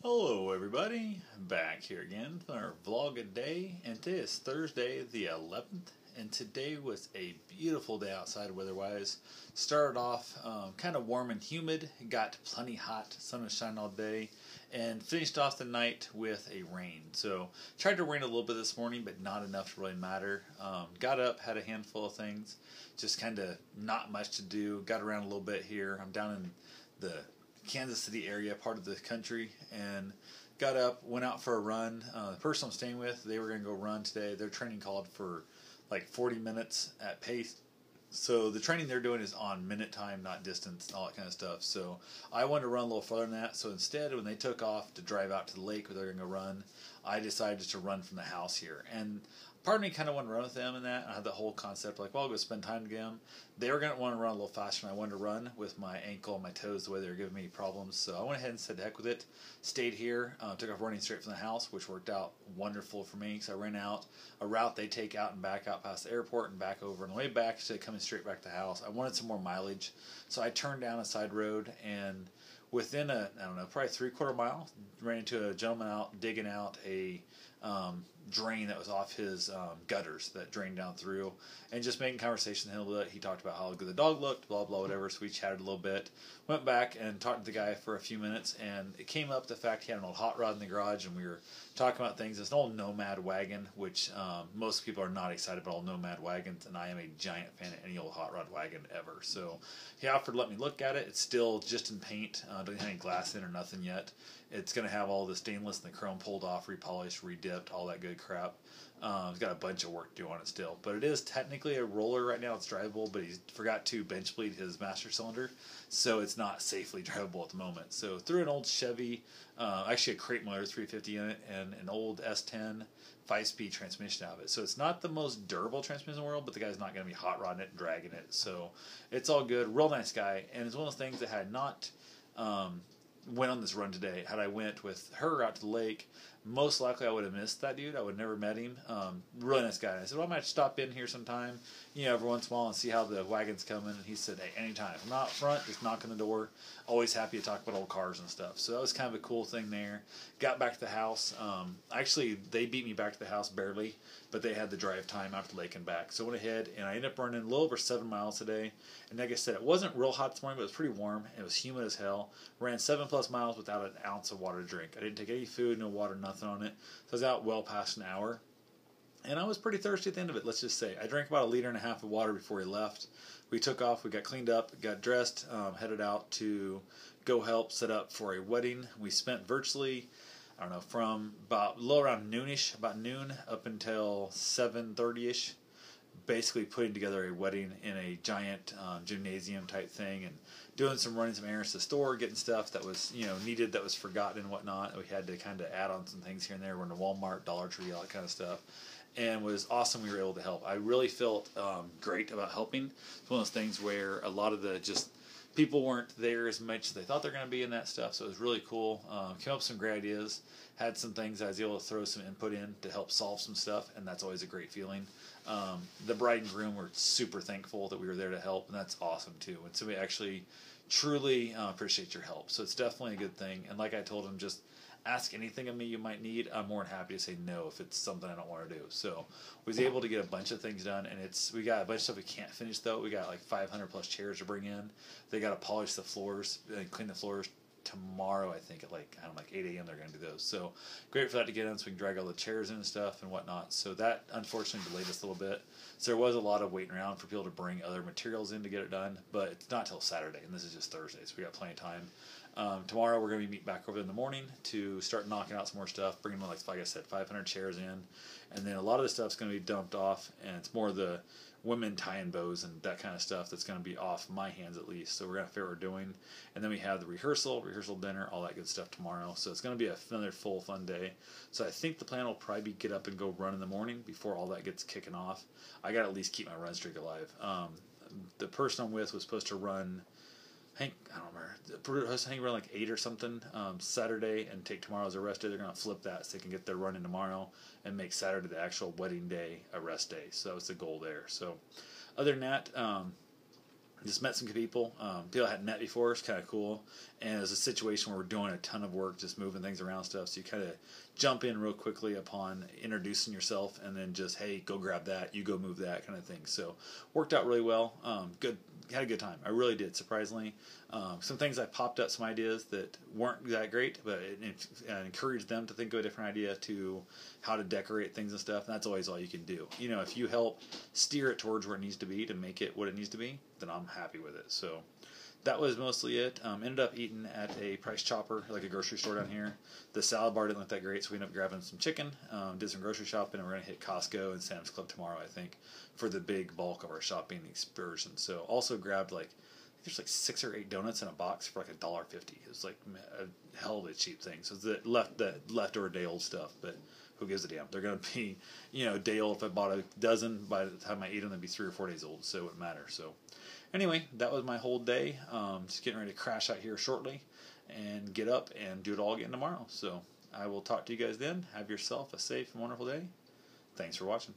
Hello everybody, back here again for our vlog a day, and today is Thursday the 11th, and today was a beautiful day outside weather-wise. Started off kind of warm and humid, got plenty hot, sun was shining all day, and finished off the night with a rain. So tried to rain a little bit this morning, but not enough to really matter. Got up, had a handful of things, just kind of not much to do, got around a little bit here. I'm down in the Kansas City area, part of the country, and got up, went out for a run. The person I'm staying with, they were going to go run today. Their training called for like 40 minutes at pace. So the training they're doing is on minute time, not distance, and all that kind of stuff. So I wanted to run a little further than that. So instead, when they took off to drive out to the lake where they're going to go run, I decided to run from the house here. And part of me kind of wanted to run with them and that. I had the whole concept like, well, I'll go spend time with them. They were going to want to run a little faster than I wanted to run with my ankle and my toes the way they were giving me problems. So I went ahead and said, heck with it. Stayed here, took off running straight from the house, which worked out wonderful for me. So I ran out a route they take out and back out past the airport and back over. On the way back, instead of coming straight back to the house, I wanted some more mileage. So I turned down a side road, and within probably 3/4 mile, ran into a gentleman out digging out a drain that was off his gutters that drained down through, and just making conversation with him a little bit. He talked about how good the dog looked, blah blah whatever. So we chatted a little bit, went back and talked to the guy for a few minutes, and it came up the fact he had an old hot rod in the garage, and we were talking about things. It's an old Nomad wagon, which most people are not excited about old Nomad wagons, and I am a giant fan of any old hot rod wagon ever. So he offered to let me look at it. It's still just in paint, doesn't have any glass in or nothing yet. It's going to have all the stainless and the chrome pulled off, repolished, redipped, all that good crap. It's got a bunch of work to do on it still. But it is technically a roller right now. It's drivable, but he forgot to bench bleed his master cylinder, so it's not safely drivable at the moment. So threw an old Chevy, actually a crate motor 350 in it, and an old S10 5-speed transmission out of it. So it's not the most durable transmission in the world, but the guy's not going to be hot rodding it and dragging it. So it's all good. Real nice guy. And it's one of those things that had not went on this run today. Had I went with her out to the lake, most likely I would have missed that dude. I would have never met him. Really nice guy. I said, well, I might stop in here sometime, every once in a while and see how the wagon's coming. And he said, hey, anytime. If I'm not up front, just knock on the door. Always happy to talk about old cars and stuff. So that was kind of a cool thing there. Got back to the house. Actually, they beat me back to the house barely, but they had the drive time out to the lake and back. So I went ahead, and I ended up running a little over 7 miles today. And like I said, it wasn't real hot this morning, but it was pretty warm. And it was humid as hell. Ran 7+ miles without an ounce of water to drink. I didn't take any food, no water, nothing on it. So I was out well past an hour. And I was pretty thirsty at the end of it, let's just say. I drank about 1.5 liters of water before we left. We took off, we got cleaned up, got dressed, headed out to go help set up for a wedding. We spent virtually, from about a little around noonish, about noon, up until 7:30ish, basically putting together a wedding in a giant gymnasium type thing, and doing running some errands to the store, getting stuff that was needed, that was forgotten and whatnot. We had to kind of add on some things here and there. We're in the Walmart, Dollar Tree, all that kind of stuff, and it was awesome. We were able to help. I really felt great about helping. It's one of those things where a lot of the people weren't there as much as they thought they're going to be in that stuff, so it was really cool. Came up with some great ideas, had some things I was able to throw some input in to help solve some stuff, and that's always a great feeling. The bride and groom were super thankful that we were there to help, and that's awesome too. And somebody actually truly appreciates your help, so it's definitely a good thing. And like I told them, just ask anything of me you might need. I'm more than happy to say no if it's something I don't want to do. So we was able to get a bunch of things done, and we got a bunch of stuff we can't finish though. We got like 500+ chairs to bring in. They got to polish the floors and clean the floors tomorrow, I think, at like 8 a.m. they're going to do those. So great for that to get in, so we can drag all the chairs in and stuff and whatnot. So that unfortunately delayed us a little bit. So there was a lot of waiting around for people to bring other materials in to get it done, but it's not till Saturday, and this is just Thursday, so we got plenty of time. Tomorrow we're going to meet back over in the morning to start knocking out some more stuff, bringing like I said, 500 chairs in, and then a lot of the stuff's going to be dumped off, and it's more the women tying bows and that kind of stuff that's going to be off my hands at least. So we're going to figure what we're doing, and then we have the rehearsal dinner, all that good stuff tomorrow. So it's going to be another full fun day. So I think the plan will probably be get up and go run in the morning before all that gets kicking off. I got to at least keep my run streak alive. The person I'm with was supposed to run, I don't remember, I think around like 8 or something Saturday, and take tomorrow as a rest day. They're going to flip that so they can get their run in tomorrow and make Saturday the actual wedding day a rest day. So that was the goal there. So other than that, just met some people. People I hadn't met before. It's kind of cool. And it was a situation where we're doing a ton of work, just moving things around stuff. So you kind of jump in real quickly upon introducing yourself, and then just, hey, go grab that, you go move that kind of thing. So worked out really well. Good, had a good time. I really did, surprisingly. Some things I popped up, some ideas that weren't that great, but it encouraged them to think of a different idea to how to decorate things and stuff. And that's always all you can do. You know, if you help steer it towards where it needs to be to make it what it needs to be, then I'm happy with it. So that was mostly it. Ended up eating at a Price Chopper, like a grocery store down here. The salad bar didn't look that great, so we ended up grabbing some chicken, did some grocery shopping, and we're going to hit Costco and Sam's Club tomorrow, I think, for the big bulk of our shopping excursion. So also grabbed there's 6 or 8 donuts in a box for like $1.50. It was like a hell of a cheap thing. So the leftover day old stuff, but who gives a damn? They're going to be, day old. If I bought a dozen, by the time I eat them, they'd be 3 or 4 days old, so it wouldn't matter. So anyway, that was my whole day. Just getting ready to crash out here shortly and get up and do it all again tomorrow. So I will talk to you guys then. Have yourself a safe and wonderful day. Thanks for watching.